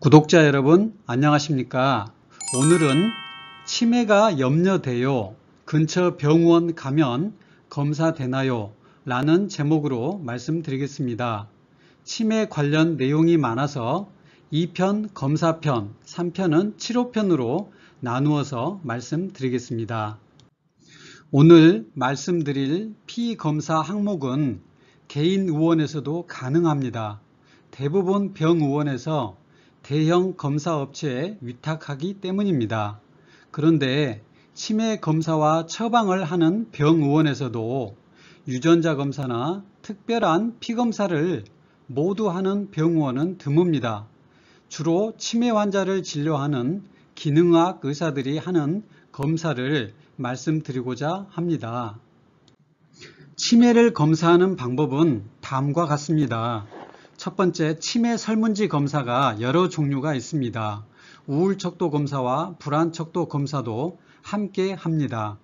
구독자 여러분 안녕하십니까? 오늘은 치매가 염려돼요. 근처 병원 가면 검사되나요? 라는 제목으로 말씀드리겠습니다. 치매 관련 내용이 많아서 2편 검사편, 3편은 치료편으로 나누어서 말씀드리겠습니다. 오늘 말씀드릴 피검사 항목은 개인 의원에서도 가능합니다. 대부분 병의원에서 대형 검사업체에 위탁하기 때문입니다. 그런데 치매 검사와 처방을 하는 병의원에서도 유전자 검사나 특별한 피검사를 모두 하는 병의원은 드뭅니다. 주로 치매 환자를 진료하는 기능의학 의사들이 하는 검사를 말씀드리고자 합니다. 치매를 검사하는 방법은 다음과 같습니다. 첫 번째, 치매 설문지 검사가 여러 종류가 있습니다. 우울 척도 검사와 불안 척도 검사도 함께 합니다.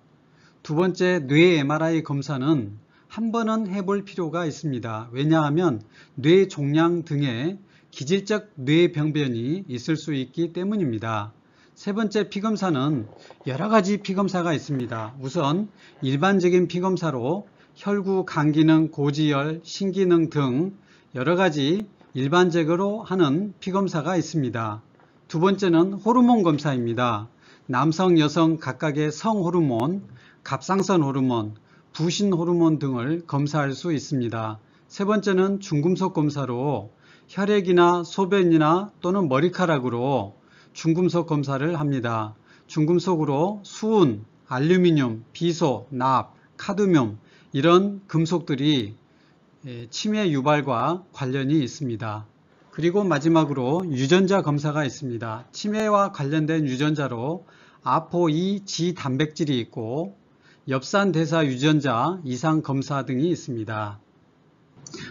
두 번째, 뇌 MRI 검사는 한 번은 해볼 필요가 있습니다. 왜냐하면 뇌 종양 등의 기질적 뇌병변이 있을 수 있기 때문입니다. 세 번째, 피검사는 여러 가지 피검사가 있습니다. 우선 일반적인 피검사로 혈구, 간기능, 고지혈, 신기능 등 여러 가지 일반적으로 하는 피검사가 있습니다. 두 번째는 호르몬 검사입니다. 남성, 여성 각각의 성호르몬, 갑상선 호르몬, 부신 호르몬 등을 검사할 수 있습니다. 세 번째는 중금속 검사로 혈액이나 소변이나 또는 머리카락으로 중금속 검사를 합니다. 중금속으로 수은, 알루미늄, 비소, 납, 카드뮴 이런 금속들이 치매 유발과 관련이 있습니다. 그리고 마지막으로 유전자 검사가 있습니다. 치매와 관련된 유전자로 아포2 G 단백질이 있고 엽산대사 유전자 이상 검사 등이 있습니다.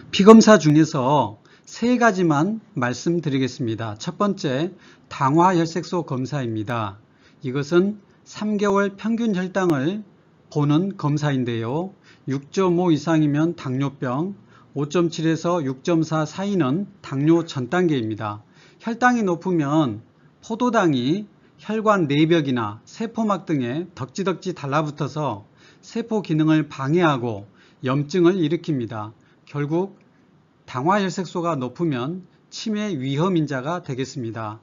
피검사 중에서 세 가지만 말씀드리겠습니다. 첫 번째, 당화혈색소 검사입니다. 이것은 3개월 평균 혈당을 보는 검사인데요. 6.5 이상이면 당뇨병, 5.7에서 6.4 사이는 당뇨 전 단계입니다. 혈당이 높으면 포도당이 혈관 내벽이나 세포막 등에 덕지덕지 달라붙어서 세포 기능을 방해하고 염증을 일으킵니다. 결국 당화혈색소가 높으면 치매 위험인자가 되겠습니다.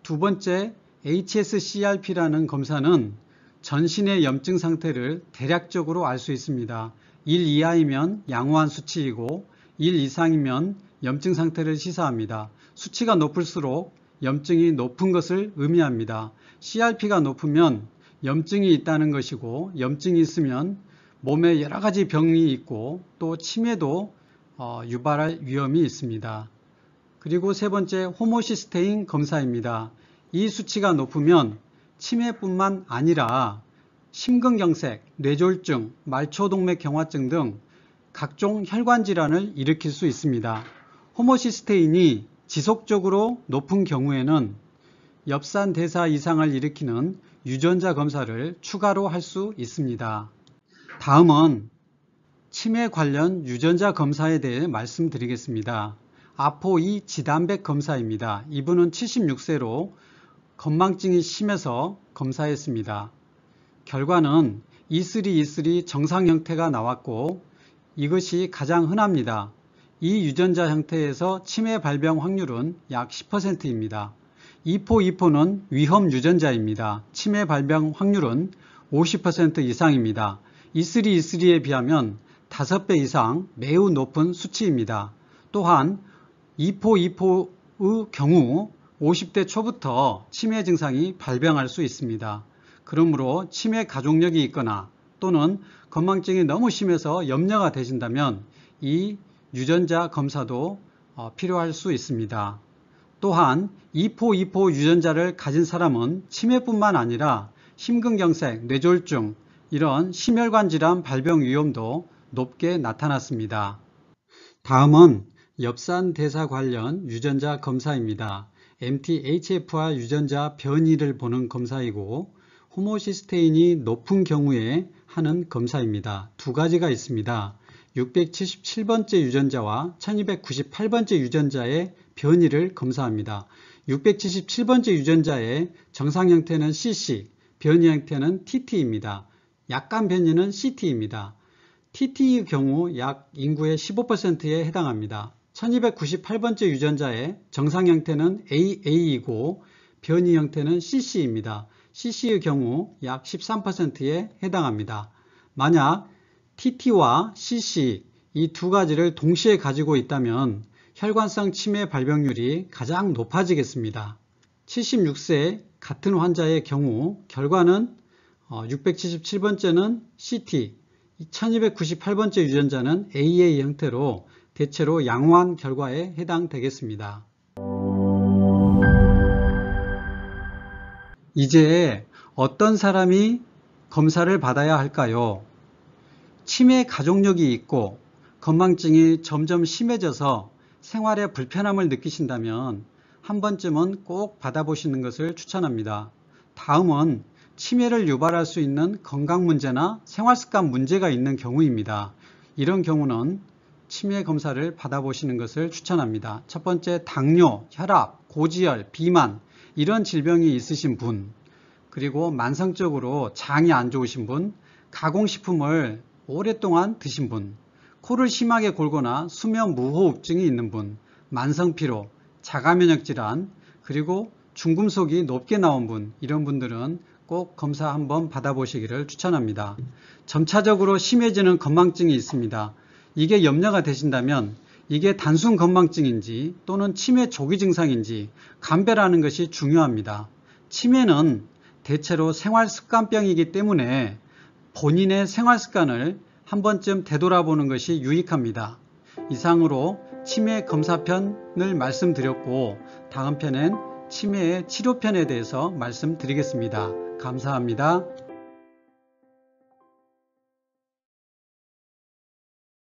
두 번째, HSCRP라는 검사는 전신의 염증 상태를 대략적으로 알 수 있습니다. 1 이하이면 양호한 수치이고 1 이상이면 염증 상태를 시사합니다. 수치가 높을수록 염증이 높은 것을 의미합니다. CRP가 높으면 염증이 있다는 것이고 염증이 있으면 몸에 여러 가지 병이 있고 또 치매도 유발할 위험이 있습니다. 그리고 세 번째, 호모시스테인 검사입니다. 이 수치가 높으면 치매뿐만 아니라 심근경색, 뇌졸중, 말초동맥 경화증 등 각종 혈관 질환을 일으킬 수 있습니다. 호모시스테인이 지속적으로 높은 경우에는 엽산대사 이상을 일으키는 유전자 검사를 추가로 할 수 있습니다. 다음은 치매 관련 유전자 검사에 대해 말씀드리겠습니다. 아포2 G단백 검사입니다. 이분은 76세로 건망증이 심해서 검사했습니다. 결과는 E3, 정상 형태가 나왔고 이것이 가장 흔합니다. 이 유전자 형태에서 치매 발병 확률은 약 10%입니다. E4는 위험 유전자입니다. 치매 발병 확률은 50% 이상입니다. E3에 비하면 5배 이상 매우 높은 수치입니다. 또한 E4의 경우 50대 초부터 치매 증상이 발병할 수 있습니다. 그러므로 치매 가족력이 있거나 또는 건망증이 너무 심해서 염려가 되신다면 이 유전자 검사도 필요할 수 있습니다. 또한 E4 유전자를 가진 사람은 치매뿐만 아니라 심근경색, 뇌졸중 이런 심혈관 질환 발병 위험도 높게 나타났습니다. 다음은 엽산대사 관련 유전자 검사입니다. MTHFR 유전자 변이를 보는 검사이고 호모시스테인이 높은 경우에 하는 검사입니다. 두 가지가 있습니다. 677번째 유전자와 1298번째 유전자의 변이를 검사합니다. 677번째 유전자의 정상 형태는 CC, 변이 형태는 TT입니다. 약간 변이는 CT입니다. TT의 경우 약 인구의 15%에 해당합니다. 1298번째 유전자의 정상 형태는 AA이고 변이 형태는 CC입니다. CC의 경우 약 13%에 해당합니다. 만약 TT와 CC 이 두 가지를 동시에 가지고 있다면 혈관성 치매 발병률이 가장 높아지겠습니다. 76세 같은 환자의 경우 결과는 677번째는 CT, 1298번째 유전자는 AA 형태로 대체로 양호한 결과에 해당되겠습니다. 이제 어떤 사람이 검사를 받아야 할까요? 치매 가족력이 있고 건망증이 점점 심해져서 생활에 불편함을 느끼신다면 한 번쯤은 꼭 받아보시는 것을 추천합니다. 다음은 치매를 유발할 수 있는 건강 문제나 생활습관 문제가 있는 경우입니다. 이런 경우는 치매 검사를 받아보시는 것을 추천합니다. 첫 번째, 당뇨, 혈압, 고지혈, 비만 이런 질병이 있으신 분, 그리고 만성적으로 장이 안 좋으신 분, 가공식품을 오랫동안 드신 분, 코를 심하게 골거나 수면 무호흡증이 있는 분, 만성피로, 자가면역질환, 그리고 중금속이 높게 나온 분, 이런 분들은 꼭 검사 한번 받아보시기를 추천합니다. 점차적으로 심해지는 건망증이 있습니다. 이게 염려가 되신다면 이게 단순 건망증인지 또는 치매 조기 증상인지 감별하는 것이 중요합니다. 치매는 대체로 생활습관병이기 때문에 본인의 생활습관을 한 번쯤 되돌아보는 것이 유익합니다. 이상으로 치매 검사편을 말씀드렸고 다음 편엔 치매의 치료편에 대해서 말씀드리겠습니다. 감사합니다.